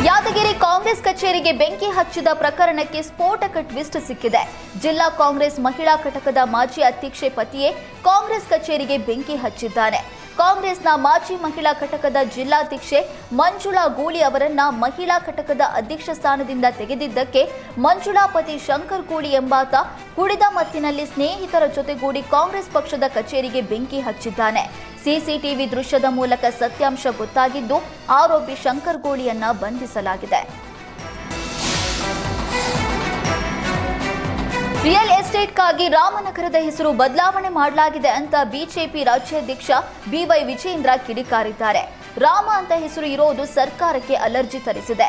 ಯಾದಗಿರಿ ಕಾಂಗ್ರೆಸ್ ಕಚೇರಿಗೆ ಬೆಂಕಿ ಹಚ್ಚಿದ ಪ್ರಕರಣಕ್ಕೆ ಸ್ಫೋಟಕ ಟ್ವಿಸ್ಟ್ ಸಿಕ್ಕಿದೆ. ಜಿಲ್ಲಾ ಕಾಂಗ್ರೆಸ್ ಮಹಿಳಾ ಘಟಕದ ಮಾಜಿ ಅಧ್ಯಕ್ಷೆ ಪತಿಯೇ ಕಾಂಗ್ರೆಸ್ ಕಚೇರಿಗೆ ಬೆಂಕಿ ಹಚ್ಚಿದ್ದಾನೆ. ಕಾಂಗ್ರೆಸ್ನ ಮಾಜಿ ಮಹಿಳಾ ಘಟಕದ ಜಿಲ್ಲಾಧ್ಯಕ್ಷೆ ಮಂಜುಳಾ ಗೂಳಿ ಅವರನ್ನ ಮಹಿಳಾ ಘಟಕದ ಅಧ್ಯಕ್ಷ ಸ್ಥಾನದಿಂದ ತೆಗೆದಿದ್ದಕ್ಕೆ ಮಂಜುಳಾ ಪತಿ ಶಂಕರ್ ಗೂಳಿ ಎಂಬಾತ ಕುಡಿದ ಮತ್ತಿನಲ್ಲಿ ಸ್ನೇಹಿತರ ಜೊತೆಗೂಡಿ ಕಾಂಗ್ರೆಸ್ ಪಕ್ಷದ ಕಚೇರಿಗೆ ಬೆಂಕಿ ಹಚ್ಚಿದ್ದಾನೆ. ಸಿಸಿಟಿವಿ ದೃಶ್ಯದ ಮೂಲಕ ಸತ್ಯಾಂಶ ಗೊತ್ತಾಗಿದ್ದು ಆರೋಪಿ ಶಂಕರ್ ಗೂಳಿಯನ್ನ ಬಂಧಿಸಲಾಗಿದೆ. ರಿಯಲ್ ಎಸ್ಟೇಟ್ಗಾಗಿ ರಾಮನಗರದ ಹೆಸರು ಬದಲಾವಣೆ ಮಾಡಲಾಗಿದೆ ಅಂತ ಬಿಜೆಪಿ ರಾಜ್ಯಾಧ್ಯಕ್ಷ ಬಿವೈ ವಿಜಯೇಂದ್ರ ಕಿಡಿಕಾರಿದ್ದಾರೆ. ರಾಮ ಅಂತ ಹೆಸರು ಇರೋದು ಸರ್ಕಾರಕ್ಕೆ ಅಲರ್ಜಿ ತರಿಸಿದೆ.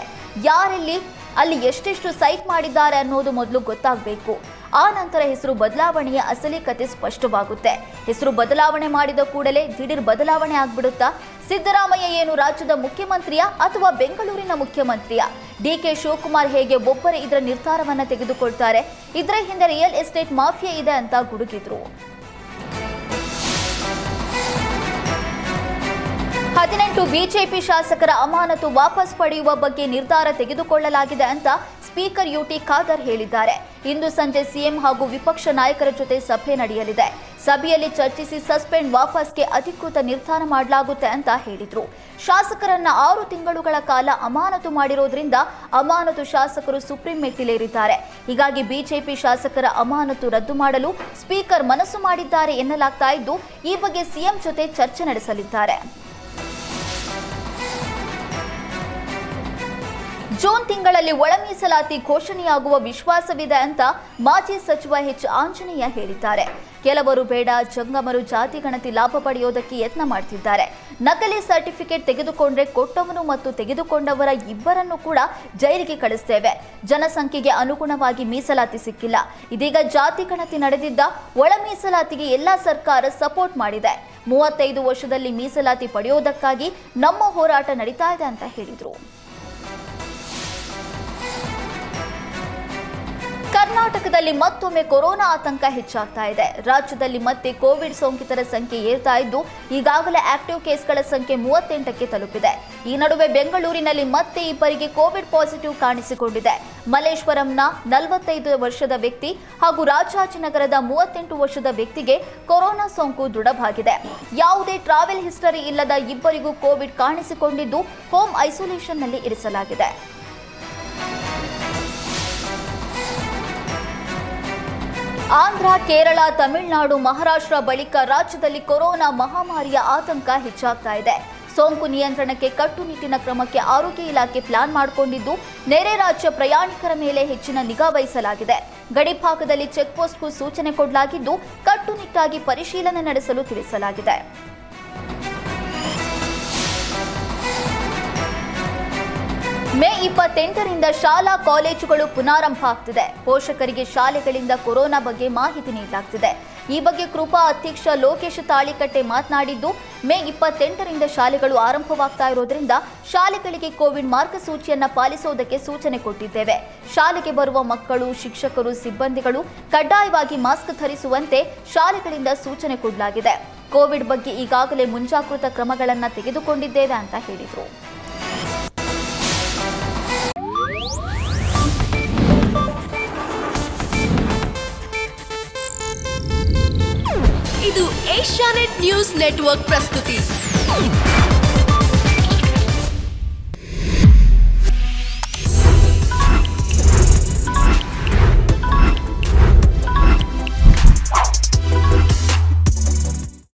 ಯಾರೆಲ್ಲಿ ಅಲ್ಲಿ ಎಷ್ಟೆಷ್ಟು ಸೈಟ್ ಮಾಡಿದ್ದಾರೆ ಅನ್ನೋದು ಮೊದಲು ಗೊತ್ತಾಗಬೇಕು. ಆ ನಂತರ ಹೆಸರು ಬದಲಾವಣೆಯ ಅಸಲಿ ಕತೆ ಸ್ಪಷ್ಟವಾಗುತ್ತೆ. ಹೆಸರು ಬದಲಾವಣೆ ಮಾಡಿದ ಕೂಡಲೇ ದಿಢೀರ್ ಬದಲಾವಣೆ ಆಗ್ಬಿಡುತ್ತಾ? ಸಿದ್ದರಾಮಯ್ಯ ಏನು ರಾಜ್ಯದ ಮುಖ್ಯಮಂತ್ರಿಯಾ ಅಥವಾ ಬೆಂಗಳೂರಿನ ಮುಖ್ಯಮಂತ್ರಿಯಾ? ಡಿಕೆ ಶಿವಕುಮಾರ್ ಹೇಗೆ ಒಬ್ಬರೇ ಇದರ ನಿರ್ಧಾರವನ್ನ ತೆಗೆದುಕೊಳ್ತಾರೆ? ಇದರ ಹಿಂದೆ ರಿಯಲ್ ಎಸ್ಟೇಟ್ ಮಾಫಿಯಾ ಇದೆ ಅಂತ ಗುಡುಗಿದ್ರು. 18 ಬಿಜೆಪಿ ಶಾಸಕರ ಅಮಾನತು ವಾಪಸ್ ಪಡೆಯುವ ಬಗ್ಗೆ ನಿರ್ಧಾರ ತೆಗೆದುಕೊಳ್ಳಲಾಗಿದೆ ಅಂತ ಸ್ಪೀಕರ್ ಯುಟಿ ಖಾದರ್ ಹೇಳಿದ್ದಾರೆ. ಇಂದು ಸಂಜೆ ಸಿಎಂ ಹಾಗೂ ವಿಪಕ್ಷ ನಾಯಕರ ಜೊತೆ ಸಭೆ ನಡೆಯಲಿದೆ. ಸಭೆಯಲ್ಲಿ ಚರ್ಚಿಸಿ ಸಸ್ಪೆಂಡ್ ವಾಪಸ್ಗೆ ಅಧಿಕೃತ ನಿರ್ಧಾರ ಮಾಡಲಾಗುತ್ತೆ ಅಂತ ಹೇಳಿದ್ರು. ಶಾಸಕರನ್ನ 6 ತಿಂಗಳುಗಳ ಕಾಲ ಅಮಾನತು ಮಾಡಿರೋದ್ರಿಂದ ಅಮಾನತು ಶಾಸಕರು ಸುಪ್ರೀಂ ಮೆಟ್ಟಿಲೇರಿದ್ದಾರೆ. ಹೀಗಾಗಿ ಬಿಜೆಪಿ ಶಾಸಕರ ಅಮಾನತು ರದ್ದು ಮಾಡಲು ಸ್ಪೀಕರ್ ಮನಸ್ಸು ಮಾಡಿದ್ದಾರೆ ಎನ್ನಲಾಗ್ತಾ ಇದ್ದು, ಈ ಬಗ್ಗೆ ಸಿಎಂ ಜೊತೆ ಚರ್ಚೆ ನಡೆಸಲಿದ್ದಾರೆ. ಜೂನ್ ತಿಂಗಳಲ್ಲಿ ಒಳ ಮೀಸಲಾತಿ ಘೋಷಣೆಯಾಗುವ ವಿಶ್ವಾಸವಿದೆ ಅಂತ ಮಾಜಿ ಸಚಿವ ಎಚ್ ಆಂಜನೇಯ ಹೇಳಿದ್ದಾರೆ. ಕೆಲವರು ಬೇಡ ಜಂಗಮರು ಜಾತಿ ಗಣತಿ ಲಾಭ ಪಡೆಯೋದಕ್ಕೆ ಯತ್ನ ಮಾಡ್ತಿದ್ದಾರೆ. ನಕಲಿ ಸರ್ಟಿಫಿಕೇಟ್ ತೆಗೆದುಕೊಂಡ್ರೆ ಕೊಟ್ಟವನು ಮತ್ತು ತೆಗೆದುಕೊಂಡವರ ಇಬ್ಬರನ್ನು ಕೂಡ ಜೈಲಿಗೆ ಕಳಿಸ್ತೇವೆ. ಜನಸಂಖ್ಯೆಗೆ ಅನುಗುಣವಾಗಿ ಮೀಸಲಾತಿ ಸಿಕ್ಕಿಲ್ಲ. ಇದೀಗ ಜಾತಿ ಗಣತಿ ನಡೆದಿದ್ದ ಒಳ ಮೀಸಲಾತಿಗೆ ಎಲ್ಲಾ ಸರ್ಕಾರ ಸಪೋರ್ಟ್ ಮಾಡಿದೆ. 35 ವರ್ಷದಲ್ಲಿ ಮೀಸಲಾತಿ ಪಡೆಯೋದಕ್ಕಾಗಿ ನಮ್ಮ ಹೋರಾಟ ನಡೀತಾ ಇದೆ ಅಂತ ಹೇಳಿದರು. ಕರ್ನಾಟಕದಲ್ಲಿ ಮತ್ತೊಮ್ಮೆ ಕೊರೋನಾ ಆತಂಕ ಹೆಚ್ಚಾಗ್ತಾ ಇದೆ. ರಾಜ್ಯದಲ್ಲಿ ಮತ್ತೆ ಕೋವಿಡ್ ಸೋಂಕಿತರ ಸಂಖ್ಯೆ ಏರ್ತಾ ಇದ್ದು, ಈಗಾಗಲೇ ಆಕ್ಟಿವ್ ಕೇಸ್ಗಳ ಸಂಖ್ಯೆ 38ಕ್ಕೆ ತಲುಪಿದೆ. ಈ ನಡುವೆ ಬೆಂಗಳೂರಿನಲ್ಲಿ ಮತ್ತೆ ಇಬ್ಬರಿಗೆ ಕೋವಿಡ್ ಪಾಸಿಟಿವ್ ಕಾಣಿಸಿಕೊಂಡಿದೆ. ಮಲ್ಲೇಶ್ವರಂನ 45 ವರ್ಷದ ವ್ಯಕ್ತಿ ಹಾಗೂ ರಾಜಾಜಿನಗರದ 38 ವರ್ಷದ ವ್ಯಕ್ತಿಗೆ ಕೊರೋನಾ ಸೋಂಕು ದೃಢವಾಗಿದೆ. ಯಾವುದೇ ಟ್ರಾವೆಲ್ ಹಿಸ್ಟರಿ ಇಲ್ಲದ ಇಬ್ಬರಿಗೂ ಕೋವಿಡ್ ಕಾಣಿಸಿಕೊಂಡಿದ್ದು ಹೋಮ್ ಐಸೋಲೇಷನ್ನಲ್ಲಿ ಇರಿಸಲಾಗಿದೆ. ಆಂಧ್ರ, ಕೇರಳ, ತಮಿಳುನಾಡು, ಮಹಾರಾಷ್ಟ್ರ ಬಳಿಕ ರಾಜ್ಯದಲ್ಲಿ ಕೊರೋನಾ ಮಹಾಮಾರಿಯ ಆತಂಕ ಹೆಚ್ಚಾಗ್ತಾ ಇದೆ. ಸೋಂಕು ನಿಯಂತ್ರಣಕ್ಕೆ ಕಟ್ಟುನಿಟ್ಟಿನ ಕ್ರಮಕ್ಕೆ ಆರೋಗ್ಯ ಇಲಾಖೆ ಪ್ಲಾನ್ ಮಾಡಿಕೊಂಡಿದ್ದು, ನೆರೆ ರಾಜ್ಯ ಪ್ರಯಾಣಿಕರ ಮೇಲೆ ಹೆಚ್ಚಿನ ನಿಗಾ ವಹಿಸಲಾಗಿದೆ. ಗಡಿಭಾಗದಲ್ಲಿ ಚೆಕ್ಪೋಸ್ಟ್ಗೂ ಸೂಚನೆ ಕೊಡಲಾಗಿದ್ದು, ಕಟ್ಟುನಿಟ್ಟಾಗಿ ಪರಿಶೀಲನೆ ನಡೆಸಲು ತಿಳಿಸಲಾಗಿದೆ. ಮೇ 28ರಿಂದ ಶಾಲಾ ಕಾಲೇಜುಗಳು ಪುನಾರಂಭ ಆಗ್ತಿದೆ. ಪೋಷಕರಿಗೆ ಶಾಲೆಗಳಿಂದ ಕೊರೋನಾ ಬಗ್ಗೆ ಮಾಹಿತಿ ನೀಡಲಾಗ್ತಿದೆ. ಈ ಬಗ್ಗೆ ಕೃಪಾ ಅಧ್ಯಕ್ಷ ಲೋಕೇಶ್ ತಾಳಿಕಟ್ಟೆ ಮಾತನಾಡಿದ್ದು, ಮೇ 28ರಿಂದ ಶಾಲೆಗಳು ಆರಂಭವಾಗ್ತಾ ಇರೋದ್ರಿಂದ ಶಾಲೆಗಳಿಗೆ ಕೋವಿಡ್ ಮಾರ್ಗಸೂಚಿಯನ್ನ ಪಾಲಿಸೋದಕ್ಕೆ ಸೂಚನೆ ಕೊಟ್ಟಿದ್ದೇವೆ. ಶಾಲೆಗೆ ಬರುವ ಮಕ್ಕಳು, ಶಿಕ್ಷಕರು, ಸಿಬ್ಬಂದಿಗಳು ಕಡ್ಡಾಯವಾಗಿ ಮಾಸ್ಕ್ ಧರಿಸುವಂತೆ ಶಾಲೆಗಳಿಂದ ಸೂಚನೆ ಕೊಡಲಾಗಿದೆ. ಕೋವಿಡ್ ಬಗ್ಗೆ ಈಗಾಗಲೇ ಮುಂಜಾಗೃತಾ ಕ್ರಮಗಳನ್ನು ತೆಗೆದುಕೊಂಡಿದ್ದೇವೆ ಅಂತ ಹೇಳಿದರು. ಇದು ಏಷ್ಯಾನೆಟ್ ನ್ಯೂಸ್ ನೆಟ್ವರ್ಕ್ ಪ್ರಸ್ತುತಿ.